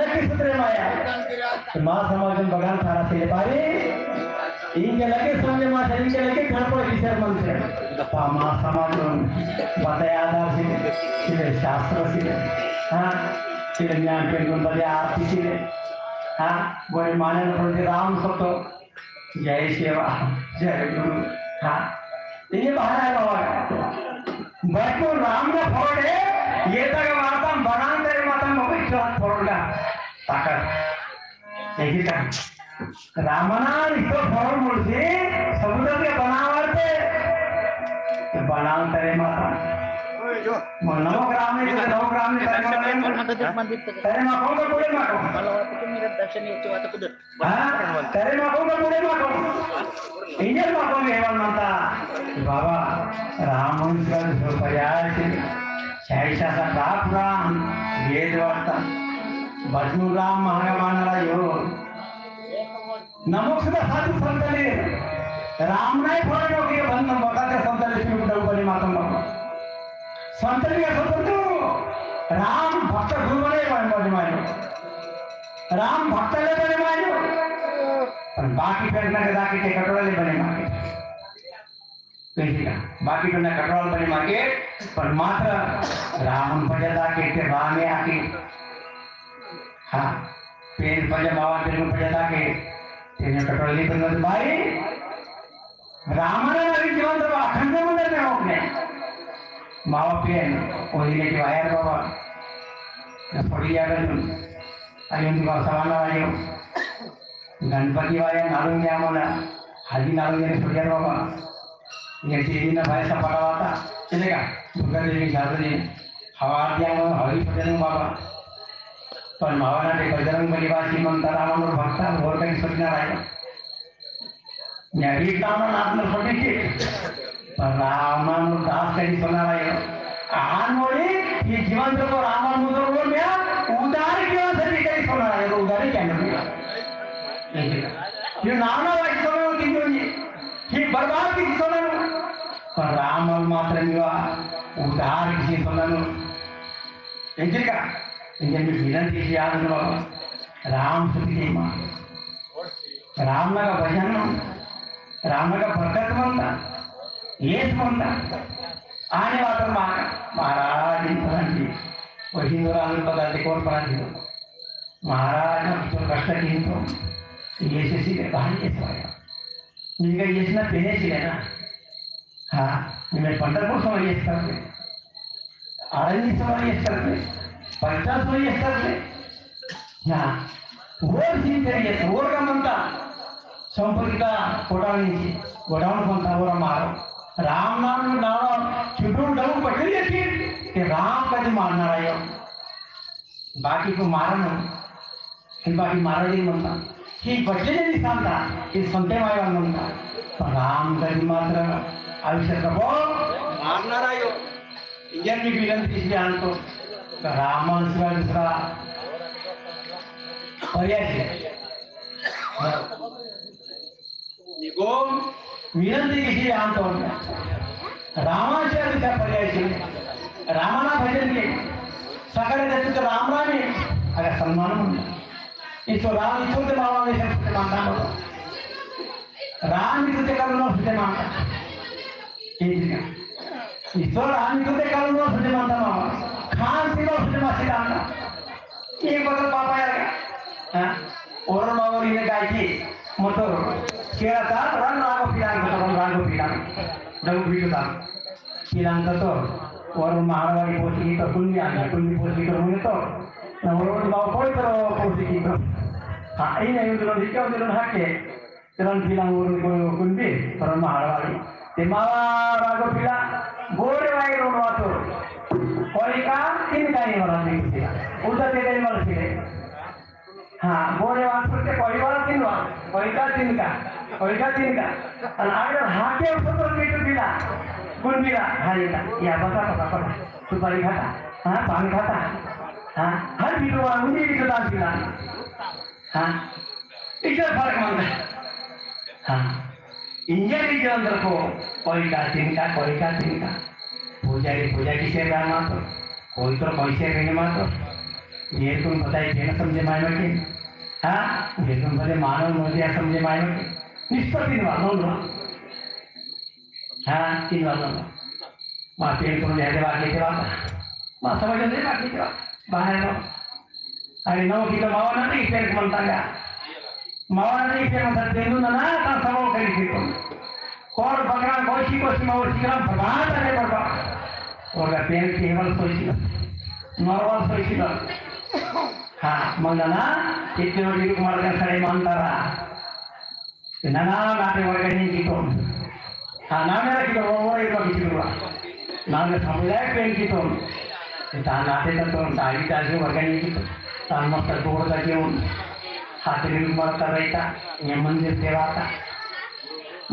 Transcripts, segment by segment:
लगे सुधरे माया माँ समाजन बगान थारा से पारी इनके लगे समझे माँ इनके लगे घर पर विचार मन से दफा माँ समाजन बताया आधार से शास्त्र से हाँ सिले ज्ञान के गुण बजे आरती सिले हाँ बोले माने प्रति राम सत्य जय सेवा जय गुरु हाँ ये बाहर है बाबा बच्चों राम का फोड़ है ये तक वार्ता बनान तेरे माता भविष्य फोड़ का ताकत यही का रामना इसको फोड़ मुझे समुद्र के बनावट से बनान तेरे माता नवग्राम में नवग्राम में तेरे माँ को पूरे माँ को kalau waktu itu mirip dasarnya itu atau kudut हाँ तेरे माँ को पूरे माँ को इंजन माँ को मेहमान मानता बाबा राम का जो पर्याय से शायशा सा बाप राम वेद वार्ता बजनु राम महागवान रायो नमक सुधा साधु संतले राम नहीं फोड़े लोग ये बंधन बकाते संतले शुरू कर बने मातम बाबा संतले का संतले राम भक्त गुरु बने बने मानो राम भक्त ले बने मानो पर बाकी करना के दाकी के कटोरे ले बने माके कहीं बाकी करना कटोरे बने माके पर मात्र राम पजदा के रामे आके हाँ पेन पजा बाबा तेरे पजदा के तेरे कटोरे ले बने भाई रामने नवी जीवन तो अखंड मंदिर में होने मावा पेन वही लेके वायर बाबा थोड़ी याद अयन का सवाल आयो गणपति वाले नालुंग आमोला हल्दी नालुंग ने थोड़ी यार बाबा ये तेरी ना भाई सब पड़ा हुआ था चलेगा दुर्गा देवी जादू ने हवा दिया वो हरी पटेल बाबा पर मावना ने बजरंग बलिवासी मंत्र राम और भक्ता और कहीं सोचना रहा न्यारी तामन आत्म छोटी थी पर रामन दास कहीं सुना रहा है आन मोड़ी ये जीवन को रामन मुझे बोल गया उदार क्यों से भी कहीं सुना रहा है तो उदार ही क्या नहीं ये नाना वाइस सुना कि जो ये बर्बाद की सुना पर राम और मात्र निवा उदार किसी सुना इंजन का इंजन में विलन किसी याद नहीं राम सुखी माँ राम का भजन राम का बरकत बनता ये बनता आने वाला महाराज परांठी वही नूराल बदलते कौन परांठी महाराज तो कष्ट की तो ये से सीधे कहानी ये सवाया जिनका ये ना पहले सीधे ना हाँ मैं पंडरपुर समय ये करते आरंजी समय ये करते पंचायत समय ये करते हाँ वोर सीन करिए वोर का मनता संपर्किता कोटानी गोडाउन बनता वो मारो राम नाम नाम छुटू डबू पकड़िए कि राम का जो मारना रहा बाकी को मारना फिर बाकी मारा नहीं बनता कि बच्चे ने निशान था कि संते माया बनता पर राम का जो मात्र आयुष्य का वो मारना रहा इंजन भी विलन किसी जान तो राम दूसरा दूसरा पर्याय निगो विनंती किसी आम तौर पर रामाच्या दिशा पर्याय रामाना भजन के सकाळी त्याचे तो राम रामी अगर सन्मान म्हणून इसो राम इथो ते बाबा ने शब्द मानता होता राम इथो ते करून सुते मानता इसो राम इथो ते करून सुते मानता मामा खान सिवा सुते मासी मानता एक बदल पापा यार हां और मामा ने गायची मोटर केरा था रन रागो पिलान को रन रागो पिलान डबू पिलता पिलान तो और महावारी पोसी तो कुंडी आना कुंडी पोसी तो मुझे तो और बाव कोई तो पोसी की तो हां ये नहीं तो दिक्कत होती है हाके रन पिलान और कुंडी और महावारी ते मावा रागो पिला गोरे वाई रोड वातो कोई का तीन का ही वाला नहीं उधर ते गई मर के हाँ गोरे वास्ते के कोई वाला तीन का और अगर हाके ऊपर मीटर बिला कुल बिला हारेगा या पता सुपारी खाता हाँ पानी खाता हाँ हर मीटर वाला मुझे भी दान बिला हाँ इधर फर्क मांगता है हाँ इंजन के अंदर को कोई का तीन का पूजा की सेवा मातो कोई तो पैसे नहीं मातो ये तुम बताइए क्या समझे मायनो के हाँ ये तुम बड़े मानव मोदिया समझे मायनो के निष्पत्ति वालों लो हाँ तीन वालों लो माँ पेड़ तुम ले बाकी के बाद माँ समझ ले बाकी के बाद बाहर लो अरे नौ की तो मावा नहीं पेड़ बनता गया मावा नहीं पेड़ मतलब तेलू ना ना सब करी थी तुम और बकरा कोशी कोशी मावर सिकरा भगवान तक पड़ता और का पेड़ केवल सोची नॉर्मल सोची लो हाँ मंगना कितने बड़ी कुमार का सड़े मानता रहा ना ना नाटे वर्ग नहीं की तुम हाँ ना मेरा की तो वो एक बार किसी को ना मैं समुदाय पेड़ की तुम इतना नाटे तक तुम सारी चार्ज वर्ग नहीं की तान मत तोड़ करके उन हाथी में कुमार कर रही था ये मंदिर सेवा था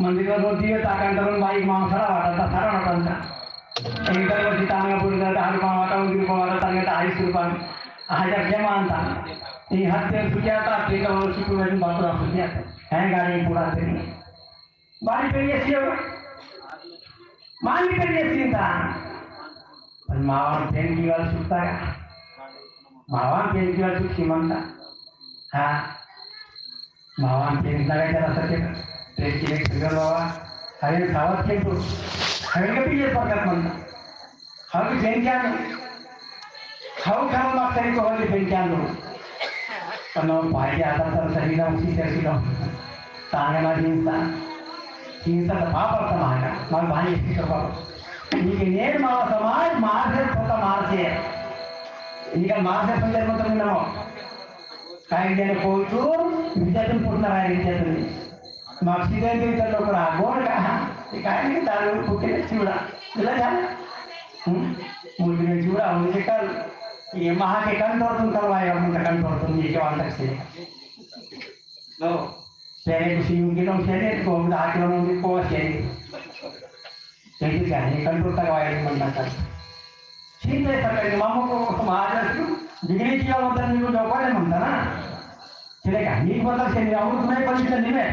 मंदिर में रोटी है ताकंतरून बाइक मांसरा वाटा था सारा वाटा एक बार वो जिताने पूरी तरह हर पाँव वाटा उनकी को वाटा ताकि तारीख सुरपान हजार क्या मानता ये हत्या सुझा था ठीक है वो सिक्योर वाली बात तो सुझा है गाड़ी पूरा तेरी बारी पे ये सी होगा माली पे ये सी था पर मावन पेन की वाला सुनता है मावन पेन की वाला सुख सीमंता हाँ मावन पेन लगा जरा सके पेन की एक फिगर बाबा हरे सावत के तो हरे के भी ये पकड़ मनता हर पेन क्या नहीं खाऊ खाऊ मागतारी को वाली पेन क्या लो पण पाहिजे आता तर शरीरा उसी कैसी लो तांगना हिंसा का पाप अर्थ मागा मग भाई इसकी तो पाप इनके नेर मावा समाज मार से होता मार से इनका मार से पंजर मत में नमो काय जने कोई तो विद्यार्थी पूर्ण राय विद्यार्थी मग सीधे ते तर लोक रागोर का ते काय नाही दारू फुके चिवडा दिला झालं मुलगी ने चिवडा म्हणजे काल ये महा के कंट्रोल तुम करवाएगा उनका कंट्रोल तुम ये जवान तक से लो पहले किसी उनके लोग से को आके लोगों को से कैसे जाने कंट्रोल करवाएगा मन तक ठीक है सर मामू को महाराज डिग्री किया होता नहीं जो पढ़े म्हणता ना चलेगा नीट मतलब से अमृत नहीं परीक्षा नहीं है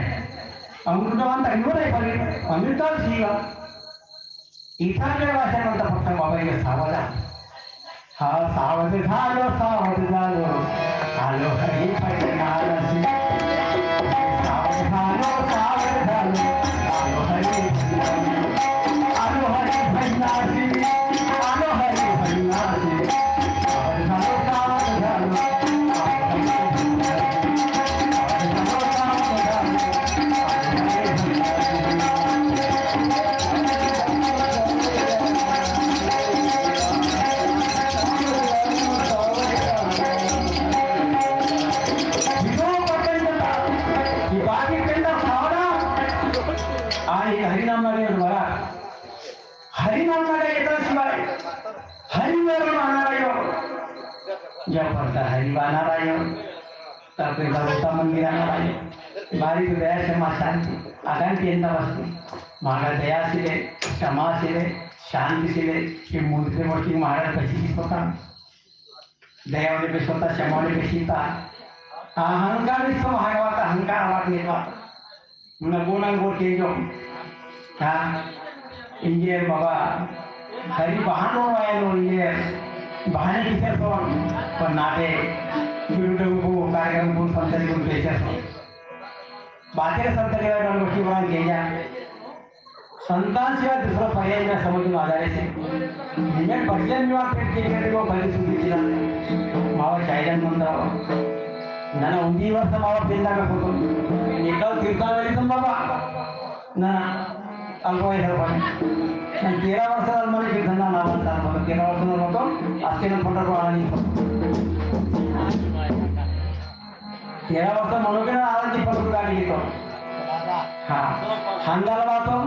अमृत जवान तक नहीं परीक्षा अमृत तो सीगा इथं काय भाषा म्हणता फक्त बाबा सावला हाँ सावध झालो आलो हरी भजनासी सावध झालो आलो हरी भजनासी आलो हरी भजनासी सावध झालो हरिवानाराय तब भगवता मंदिरानाराय बारी तो दया क्षमा शांति आकांक्षी ఎంత వస్తుంది मागा दयाशिले क्षमाशिले शांतीशिले की मूर्ती मोठी महाराज कशी शिकवता दयावाने पे स्वतः क्षमावाने पे शिकता अहंकार इसको भागवता अहंकार वाट निर्वात न गुण गोट के जो हाँ इंगे बाबा हरि बहानो वायनो इंगे बहाने किसे तो पर नाटे गुरुदेव को कार्यक्रम को संतरी को पेशा बातें संतरी वाले लोगों की बात किया संतान शिवाय दूसरा पर्याय में समझ में आधार से हिमें पर्यटन विभाग पेट के लिए वो बड़ी सुधी चिरा मावा चाइल्ड मंदिर ना उन्हीं वर्ष मावा पिंडा का फोटो निकल तीर्थान वाली तुम बाबा ना अल्प इधर बने 13 वर्षाला मला कीर्तनला नावांचा मला 13 वर्षाला होतो आजच्या फोटो को आला नाही 13 वर्ष म्हणून की आला ती फोटो गाडी घेतो हा हांगाला वातो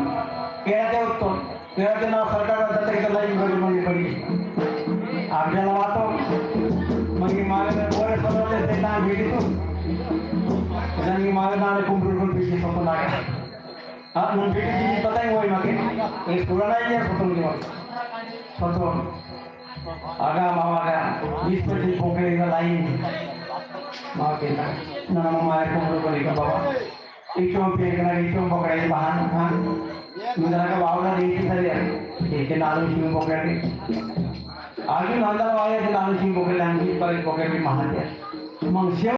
केळाचे उत्तो केळाचे नाव सरकार तरी लाईन बडी बडी पडी आपल्याला वातो मग मागे वर सोडले ते नाव घेतो जनी मागे नाव कुंपरूर पिशी फोटो लागा हाँ मुझे चीज़ पता ही वही मगे एक पुराना ही है फोटो मुझे फोटो आगा मामा का 20-25 पोके का लाइन माँ के ना ना मामा को बोलो बोले का बाबा इचों पे करना इचों पकड़े बाहर हाँ मुझे लगा बावला नहीं थी सर यार एक नालू चीज़ पकड़े अजून अंधार वाया नानसिंग गोगले आणखी परत गोगले महात्या मग शेव